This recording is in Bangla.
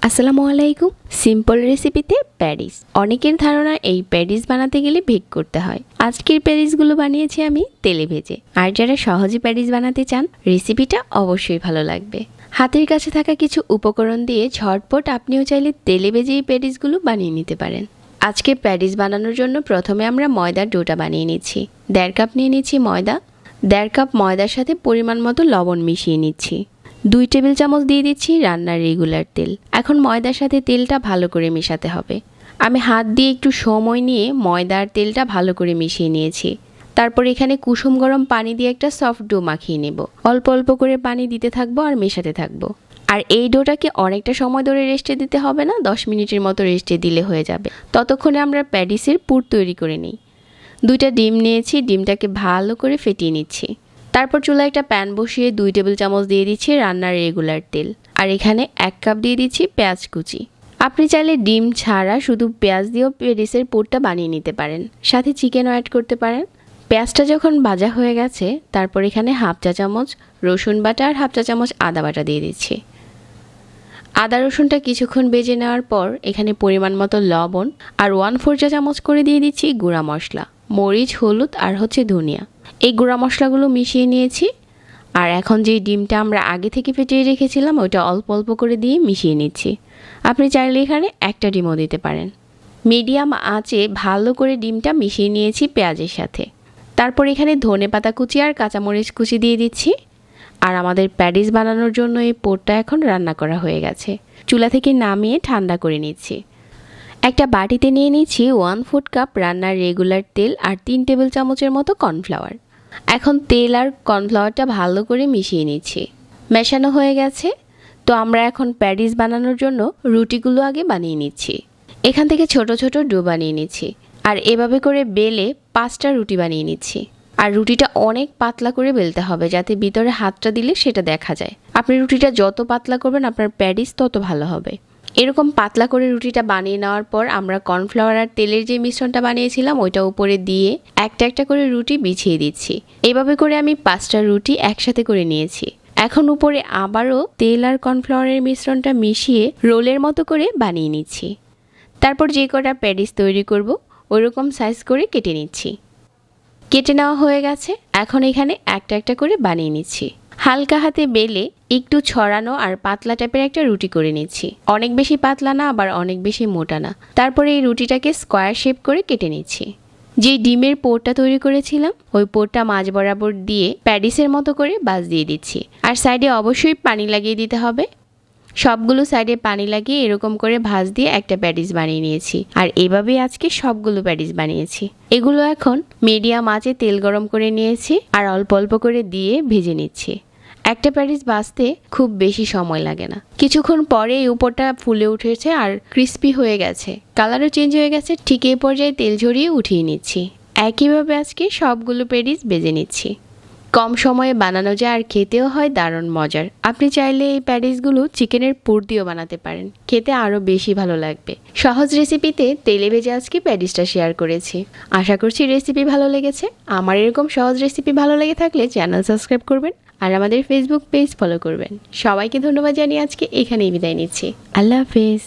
আসসালামু আলাইকুম। সিম্পল রেসিপিতে প্যারিস। অনেকের ধারণা এই প্যারিস বানাতে গেলে বেক করতে হয়। আজকের প্যারিসগুলো বানিয়েছি আমি তেলে ভেজে। আর যারা সহজে প্যারিস বানাতে চান, রেসিপিটা অবশ্যই ভালো লাগবে। হাতের কাছে থাকা কিছু উপকরণ দিয়ে ঝটপট আপনিও চাইলে তেলে ভেজে এই প্যারিসগুলো বানিয়ে নিতে পারেন। আজকে প্যারিস বানানোর জন্য প্রথমে আমরা ময়দার ডোটা বানিয়ে নিচ্ছি। 1.5 কাপ নিয়ে নিচ্ছি ময়দা। 1.5 কাপ ময়দার সাথে পরিমাণ মতো লবণ মিশিয়ে নিচ্ছি। 2 টেবিল চামচ দিয়ে দিচ্ছি রান্নার রেগুলার তেল। এখন ময়দার সাথে তেলটা ভালো করে মেশাতে হবে। আমি হাত দিয়ে একটু সময় নিয়ে ময়দার তেলটা ভালো করে মিশিয়ে নিয়েছি। তারপর এখানে কুসুম গরম পানি দিয়ে একটা সফট ডো মাখিয়ে নেব। অল্প অল্প করে পানি দিতে থাকবো আর মেশাতে থাকবো। আর এই ডোটাকে অনেকটা সময় ধরে রেস্টে দিতে হবে না, 10 মিনিটের মতো রেস্টে দিলে হয়ে যাবে। ততক্ষণে আমরা প্যারিসের পুর তৈরি করে নিই। 2টা ডিম নিয়েছি, ডিমটাকে ভালো করে ফেটিয়ে নিচ্ছি। তারপর চুলায় একটা প্যান বসিয়ে 2 টেবিল চামচ দিয়ে দিচ্ছি রান্নার রেগুলার তেল। আর এখানে 1 কাপ দিয়ে দিচ্ছি পেঁয়াজ কুচি। আপনি চাইলে ডিম ছাড়া শুধু পেঁয়াজ দিয়েও প্যারিসের পুরটা বানিয়ে নিতে পারেন, সাথে চিকেনও অ্যাড করতে পারেন। পেঁয়াজটা যখন ভাজা হয়ে গেছে, তারপর এখানে 1/2 চা চামচ রসুন বাটা আর 1/2 চা চামচ আদা বাটা দিয়ে দিচ্ছি। আদা রসুনটা কিছুক্ষণ ভেজে নেওয়ার পর এখানে পরিমাণ মতো লবণ আর 1/4 চা চামচ করে দিয়ে দিচ্ছি গুঁড়া মশলা, মরিচ, হলুদ আর ধনিয়া। এই গুঁড়া মশলাগুলো মিশিয়ে নিয়েছি। আর এখন যে ডিমটা আমরা আগে থেকে ফেটিয়ে রেখেছিলাম ওইটা অল্প অল্প করে দিয়ে মিশিয়ে নিচ্ছি। আপনি চাইলে এখানে একটা ডিমও দিতে পারেন। মিডিয়াম আঁচে ভালো করে ডিমটা মিশিয়ে নিয়েছি পেঁয়াজের সাথে। তারপর এখানে ধনেপাতা কুচি আর কাঁচামরিচ কুচি দিয়ে দিচ্ছি। আর আমাদের প্যারিস বানানোর জন্য এই পোরটা এখন রান্না করা হয়ে গেছে। চুলা থেকে নামিয়ে ঠান্ডা করে নিচ্ছি। একটা বাটিতে নিয়ে নিচ্ছি 1/4 কাপ রান্নার রেগুলার তেল আর 3 টেবিল চামচের মতো কর্নফ্লাওয়ার। এখন তেল আর কর্নফ্লাওয়ারটা ভালো করে মিশিয়ে নিচ্ছি। মেশানো হয়ে গেছে, তো আমরা এখন প্যারিস বানানোর জন্য রুটিগুলো আগে বানিয়ে নিচ্ছি। এখান থেকে ছোট ছোট ডো বানিয়ে নিচ্ছি। আর এভাবে করে বেলে 5টা রুটি বানিয়ে নিচ্ছি। আর রুটিটা অনেক পাতলা করে বেলতে হবে, যাতে ভিতরে হাতটা দিলে সেটা দেখা যায়। আপনি রুটিটা যত পাতলা করবেন আপনার প্যারিস তত ভালো হবে। এরকম পাতলা করে রুটিটা বানিয়ে নেওয়ার পর আমরা কর্নফ্লাওয়ার আর তেলের যে মিশ্রণটা বানিয়েছিলাম ওইটা উপরে দিয়ে একটা একটা করে রুটি বিছিয়ে দিচ্ছি। এভাবে করে আমি 5টা রুটি একসাথে করে নিয়েছি। এখন উপরে আবারও তেল আর কর্নফ্লাওয়ারের মিশ্রণটা মিশিয়ে রোলের মতো করে বানিয়ে নিচ্ছি। তারপর যে কটা প্যারিস তৈরি করব ওইরকম সাইজ করে কেটে নিচ্ছি। কেটে নেওয়া হয়ে গেছে, এখন এখানে একটা একটা করে বানিয়ে নিচ্ছি। হালকা হাতে বেলে একটু ছড়ানো আর পাতলা টাইপের একটা রুটি করে নিচ্ছি। অনেক বেশি পাতলা না, আবার অনেক বেশি মোটা না। তারপরে এই রুটিটাকে স্কোয়ার শেপ করে কেটে নিচ্ছি। যে ডিমের পোরটা তৈরি করেছিলাম ওই পোরটা মাঝ বরাবর দিয়ে প্যারিসের মতো করে বাজ দিয়ে দিচ্ছি। আর সাইডে অবশ্যই পানি লাগিয়ে দিতে হবে। সবগুলো সাইডে পানি লাগিয়ে এরকম করে ভাঁজ দিয়ে একটা প্যারিস বানিয়ে নিয়েছি। আর এভাবেই আজকে সবগুলো প্যারিস বানিয়েছি। এগুলো এখন মিডিয়াম আঁচে তেল গরম করে নিয়েছি আর অল্প অল্প করে দিয়ে ভেজে নিচ্ছি। একটা প্যারিস ভাজতে খুব বেশি সময় লাগে না। কিছুক্ষণ পরে এই উপরটা ফুলে উঠেছে আর ক্রিস্পি হয়ে গেছে, কালারও চেঞ্জ হয়ে গেছে। ঠিক এই পর্যায়ে তেল ঝরিয়ে উঠিয়ে নিচ্ছি। একইভাবে আজকে সবগুলো প্যারিস ভেজে নিচ্ছি। কম সময়ে বানানো যায় আর খেতেও হয় দারুণ মজার। আপনি চাইলে এই প্যারিসগুলো চিকেনের পুর দিয়েও বানাতে পারেন, খেতে আরও বেশি ভালো লাগবে। সহজ রেসিপিতে তেলে ভেজে আজকে প্যারিসটা শেয়ার করেছি। আশা করছি রেসিপি ভালো লেগেছে। আমার এরকম সহজ রেসিপি ভালো লেগে থাকলে চ্যানেল সাবস্ক্রাইব করবেন আর আমাদের ফেসবুক পেজ ফলো করবেন। সবাইকে ধন্যবাদ জানিয়ে আজকে এখানেই বিদায় নিচ্ছি। আল্লাহ হাফেজ।